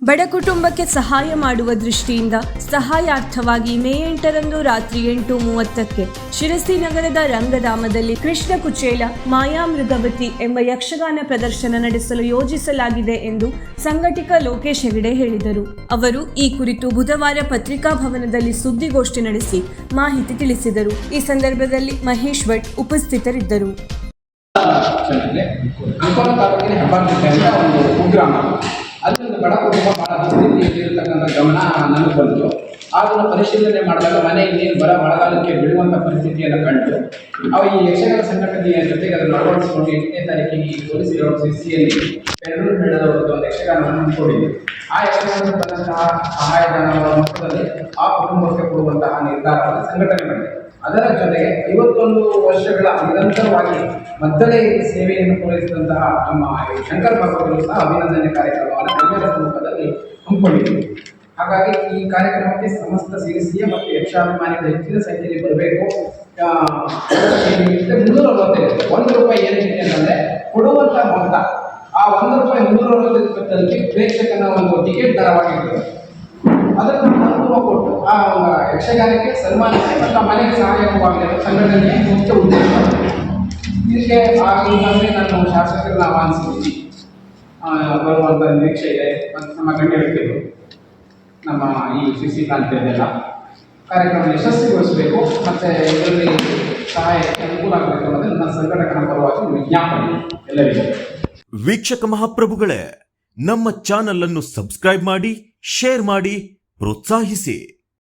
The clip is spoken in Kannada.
ಬಡ ಕುಟುಂಬಕ್ಕೆ ಸಹಾಯ ಮಾಡುವ ದೃಷ್ಟಿಯಿಂದ ಸಹಾಯಾರ್ಥವಾಗಿ ಮೇ 8ರಂದು ರಾತ್ರಿ 8:30ಕ್ಕೆ ಶಿರಸಿ ನಗರದ ರಂಗಧಾಮದಲ್ಲಿ ಕೃಷ್ಣ ಕುಚೇಲ ಮಾಯಾ ಮೃಗವತಿ ಎಂಬ ಯಕ್ಷಗಾನ ಪ್ರದರ್ಶನ ನಡೆಸಲು ಯೋಜಿಸಲಾಗಿದೆ ಎಂದು ಸಂಘಟಕ ಲೋಕೇಶ್ ಹೆಗಡೆ ಹೇಳಿದರು. ಅವರು ಈ ಕುರಿತು ಬುಧವಾರ ಪತ್ರಿಕಾ ಭವನದಲ್ಲಿ ಸುದ್ದಿಗೋಷ್ಠಿ ನಡೆಸಿ ಮಾಹಿತಿ ತಿಳಿಸಿದರು. ಈ ಸಂದರ್ಭದಲ್ಲಿ ಮಹೇಶ್ ಭಟ್ ಉಪಸ್ಥಿತರಿದ್ದರು. ಅದರಿಂದ ಬಡ ಕುಟುಂಬ ಭಾಳ ಸ್ಥಿತಿಯಲ್ಲಿರತಕ್ಕಂಥ ಗಮನ ನನಗೆ ಬಂತು. ಅದನ್ನು ಪರಿಶೀಲನೆ ಮಾಡಿದಾಗ ಮನೆ ಇನ್ನೇನು ಮಳೆಗಾಲಕ್ಕೆ ಬಿಡುವಂಥ ಪರಿಸ್ಥಿತಿಯನ್ನು ಕಂಡು ಅವು ಈ ಯಕ್ಷಗಾನ ಸಂಘಟನೆಯ ಜೊತೆಗೆ ಅದನ್ನು ಅಳವಡಿಸಿಕೊಂಡು 8ನೇ ತಾರೀಕಿಗೆ ಈ ಪೊಲೀಸ್ ಸಿಸಿಯಲ್ಲಿ ಬೆರಳು ಮೇಳದವರದ್ದು ಒಂದು ಯಕ್ಷಗಾನವನ್ನು ಹಮ್ಮಿಕೊಂಡಿದೆ. ಆ ಯಕ್ಷಗಾನಕ್ಕೆ ಬಂದಂತಹ ಸಹಾಯಧನಗಳ ಮೊತ್ತದಲ್ಲಿ ಆ ಕುಟುಂಬಕ್ಕೆ ಕೊಡುವಂತಹ ನಿರ್ಧಾರವನ್ನು ಸಂಘಟನೆ ಮಾಡಿದೆ. ಅದರ ಜೊತೆಗೆ 51 ವರ್ಷಗಳ ನಿರಂತರವಾಗಿ ಮದ್ದಳೆ ಸೇವೆಯನ್ನು ಪೂರೈಸಿದಂತಹ ನಮ್ಮ ಶಂಕರ್ ಭಗವತಿಗಳು ಸಹ ಅಭಿನಂದನೆ ಕಾರ್ಯಕ್ರಮವನ್ನು ಗಣ್ಯರ ಸಮ್ಮುಖದಲ್ಲಿ ಹಮ್ಮಿಕೊಂಡಿದ್ದೀವಿ. ಹಾಗಾಗಿ ಈ ಕಾರ್ಯಕ್ರಮಕ್ಕೆ ಸಮಸ್ತ ಸಿರಿಸಿಯ ಮತ್ತು ಯಕ್ಷಾಭಿಮಾನಿಗಳು ಹೆಚ್ಚಿನ ಸಂಖ್ಯೆಯಲ್ಲಿ ಬರಬೇಕು. 365 ₹1 ಏನಿದೆ ಅಂತಂದರೆ ಕೊಡುವಂಥ ಮೊತ್ತ ಆ ₹1 ಪ್ರೇಕ್ಷಕನ ಒಂದು ಟಿಕೆಟ್ ದರವಾಗಿರ್ತದೆ. ಅದನ್ನು ಅನುಭವ ಕೊಟ್ಟು ಆ ಒಂದು ಯಕ್ಷಗಾನಕ್ಕೆ ಸನ್ಮಾನ ಮತ್ತು ಮನೆಗೆ ಸಹಾಯಕವಾಗಲಿ ಸಂಘಟನೆಯ ಮುಖ್ಯ ಉದ್ದೇಶ. ಇದಕ್ಕೆ ಈಗಾಗಲೇ ನಾನು ಶಾಸಕರನ್ನ ಆಹ್ವಾನಿಸಿದ್ದೀನಿ. ಬರುವಂಥ ನಿರೀಕ್ಷೆ ಇದೆ. ಮತ್ತು ನಮ್ಮ ಗಣ್ಯ ವ್ಯಕ್ತಿಗಳು ನಮ್ಮ ಈ ಸಿಸಿ ಪ್ರಾಂತ್ಯದೆಲ್ಲ ಕಾರ್ಯಕ್ರಮ ಯಶಸ್ವಿಗೊಳಿಸಬೇಕು ಮತ್ತು ಇದರಲ್ಲಿ ಸಹಾಯಕ್ಕೆ ಅನುಕೂಲ ಆಗಬೇಕು ಅನ್ನೋದು ನನ್ನ ಸಂಘಟಕರ ಪರವಾಗಿ ವಿಜ್ಞಾಪನೆ ಎಲ್ಲರಿಗೂ. ವೀಕ್ಷಕ ಮಹಾಪ್ರಭುಗಳೇ, ನಮ್ಮ ಚಾನಲ್ ಅನ್ನು ಸಬ್ಸ್ಕ್ರೈಬ್ ಮಾಡಿ, ಶೇರ್ ಮಾಡಿ, ಪ್ರೋತ್ಸಾಹಿಸಿ.